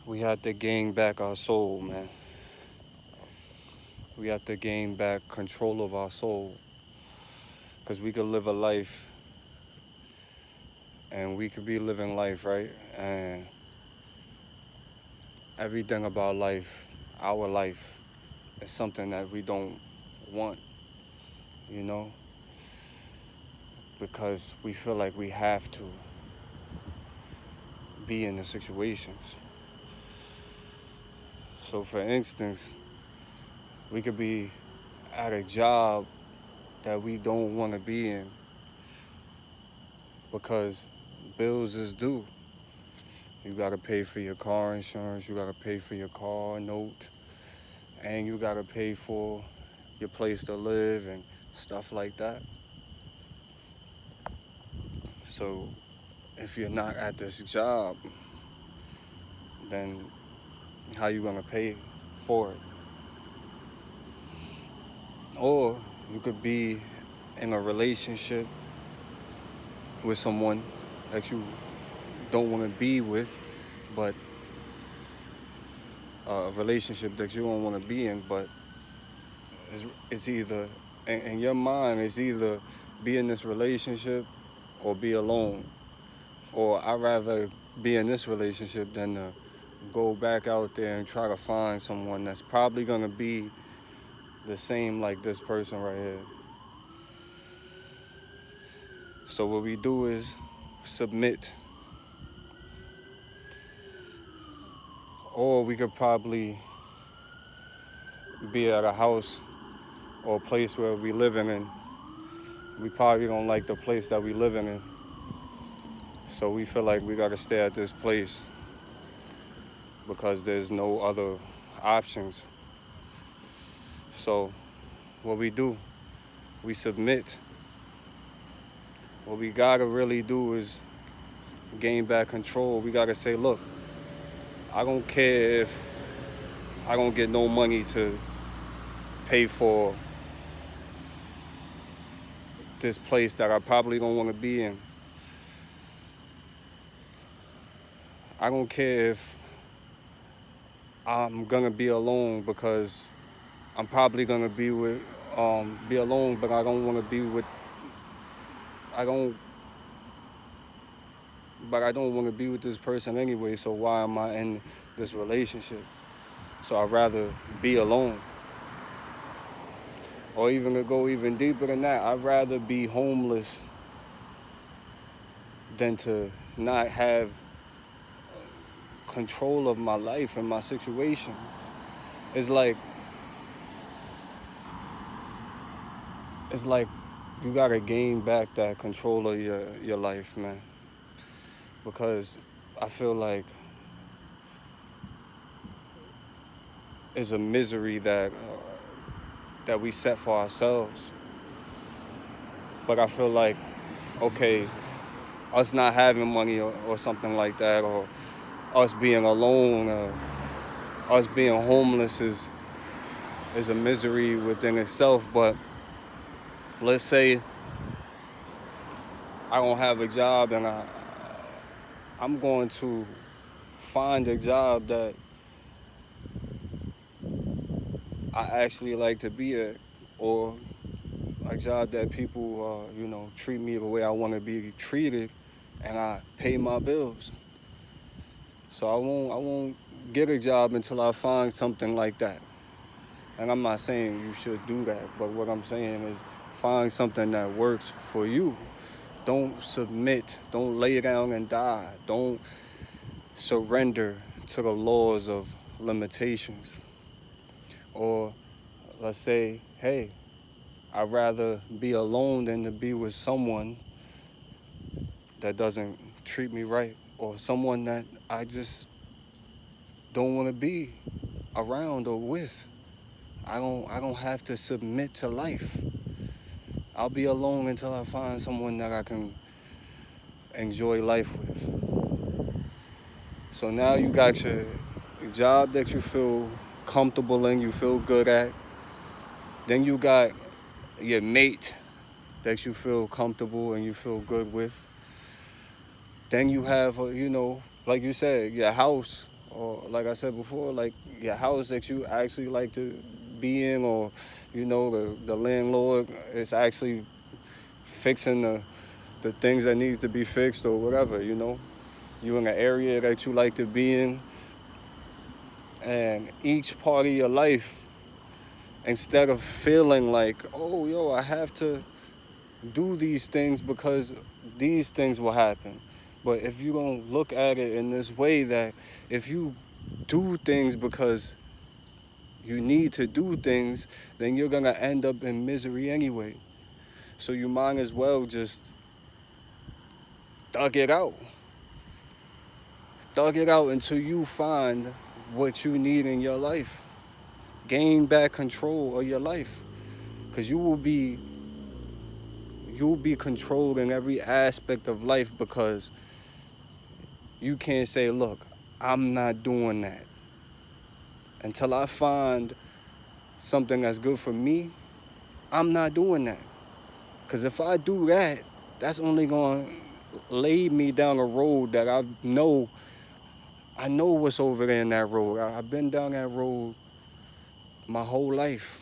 we have to gain back our soul, man. We have to gain back control of our soul. Because we could live a life and we could be living life, right? And everything about life, our life, is something that we don't want, you know? Because we feel like we have to be in the situations. So, for instance, we could be at a job that we don't want to be in because bills is due. You got to pay for your car insurance, you got to pay for your car note, and you got to pay for your place to live and stuff like that. So if you're not at this job, then how you going to pay for it? Or you could be in a relationship with someone that you don't want to be with, but a relationship that you don't want to be in, but it's either, in your mind, it's either be in this relationship or be alone. Or I'd rather be in this relationship than to go back out there and try to find someone that's probably going to be the same like this person right here. So what we do is submit. Or we could probably be at a house or a place where we living in. We probably don't like the place that we living in. So we feel like we got to stay at this place because there's no other options. So what we do, we submit. What we got to really do is gain back control. We got to say, look, I don't care if I don't get no money to pay for this place that I probably don't want to be in. I don't care if I'm gonna be alone because I'm probably gonna be alone, but I don't want to be with. I don't. But I don't want to be with this person anyway. So why am I in this relationship? So I'd rather be alone. Or even to go even deeper than that, I'd rather be homeless than to not have control of my life and my situation. It's like it's like you gotta gain back that control of your life, man. Because I feel like it's a misery that we set for ourselves. But I feel like, okay, us not having money or something like that, or us being alone, or us being homeless is a misery within itself. But let's say I don't have a job and I'm going to find a job that I actually like to be at, or a job that people, treat me the way I want to be treated, and I pay my bills. So I won't get a job until I find something like that. And I'm not saying you should do that, but what I'm saying is find something that works for you. Don't submit. Don't lay down and die. Don't surrender to the laws of limitations. Or let's say, hey, I'd rather be alone than to be with someone that doesn't treat me right, or someone that I just don't want to be around or with. I don't have to submit to life. I'll be alone until I find someone that I can enjoy life with. So now you got your job that you feel comfortable in, you feel good at. Then you got your mate that you feel comfortable and you feel good with. Then you have, like you said, your house or like I said before, like your house that you actually like to be in, or the landlord is actually fixing the things that needs to be fixed or whatever. You in an area that you like to be in, and each part of your life, instead of feeling like, oh, yo, I have to do these things because these things will happen. But if you don't look at it in this way, that if you do things because you need to do things, then you're gonna end up in misery anyway. So you might as well just thug it out. Thug it out until you find what you need in your life. Gain back control of your life. Because you'll be controlled in every aspect of life, because you can't say, look, I'm not doing that. Until I find something that's good for me, I'm not doing that. Because if I do that, that's only going to lead me down a road that I know what's over there in that road. I've been down that road my whole life.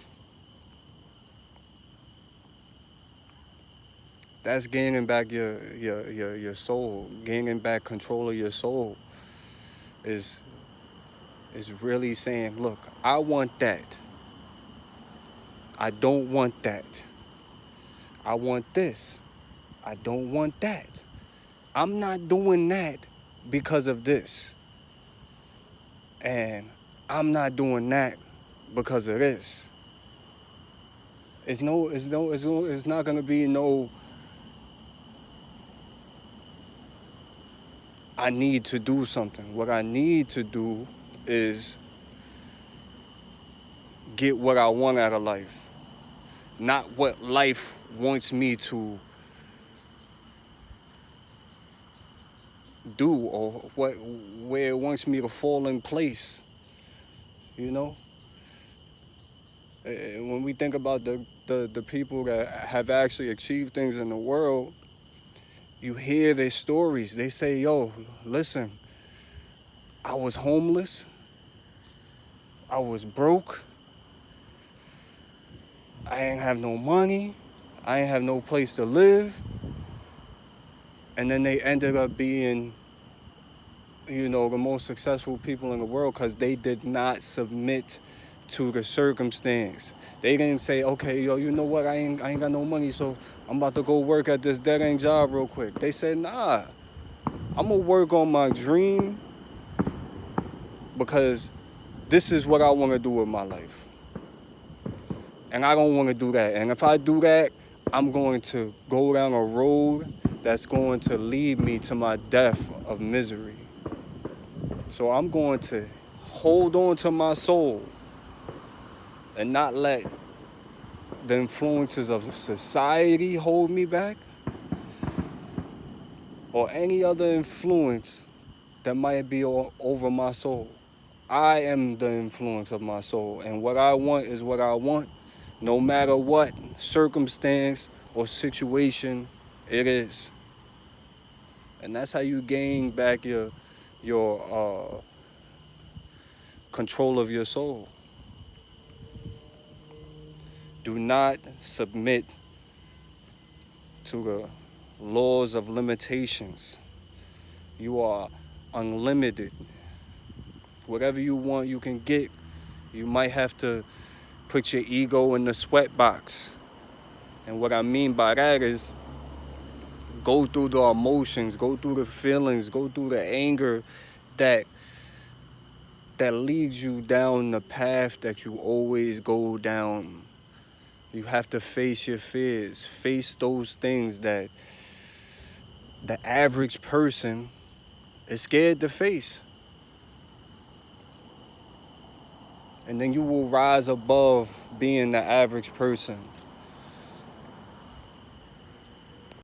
That's gaining back your soul. Gaining back control of your soul is really saying, look, I want that. I don't want that. I want this. I don't want that. I'm not doing that because of this. And I'm not doing that because of this. It's not gonna be no I need to do something. What I need to do is get what I want out of life. Not what life wants me to do, or where it wants me to fall in place. You know? When we think about the people that have actually achieved things in the world, you hear their stories. They say, yo, listen, I was homeless. I was broke. I ain't have no money. I ain't have no place to live. And then they ended up being, the most successful people in the world, because they did not submit to the circumstance. They didn't say, okay, yo, you know what? I ain't got no money, so I'm about to go work at this dead-end job real quick. They said, nah, I'm gonna work on my dream, because this is what I want to do with my life. And I don't want to do that. And if I do that, I'm going to go down a road that's going to lead me to my death of misery. So I'm going to hold on to my soul and not let the influences of society hold me back, or any other influence that might be over my soul. I am the influence of my soul, and what I want is what I want, no matter what circumstance or situation it is. And that's how you gain back your control of your soul. Do not submit to the laws of limitations. You are unlimited. Whatever you want, you can get. You might have to put your ego in the sweat box. And what I mean by that is, go through the emotions, go through the feelings, go through the anger that leads you down the path that you always go down. You have to face your fears, face those things that the average person is scared to face. And then you will rise above being the average person.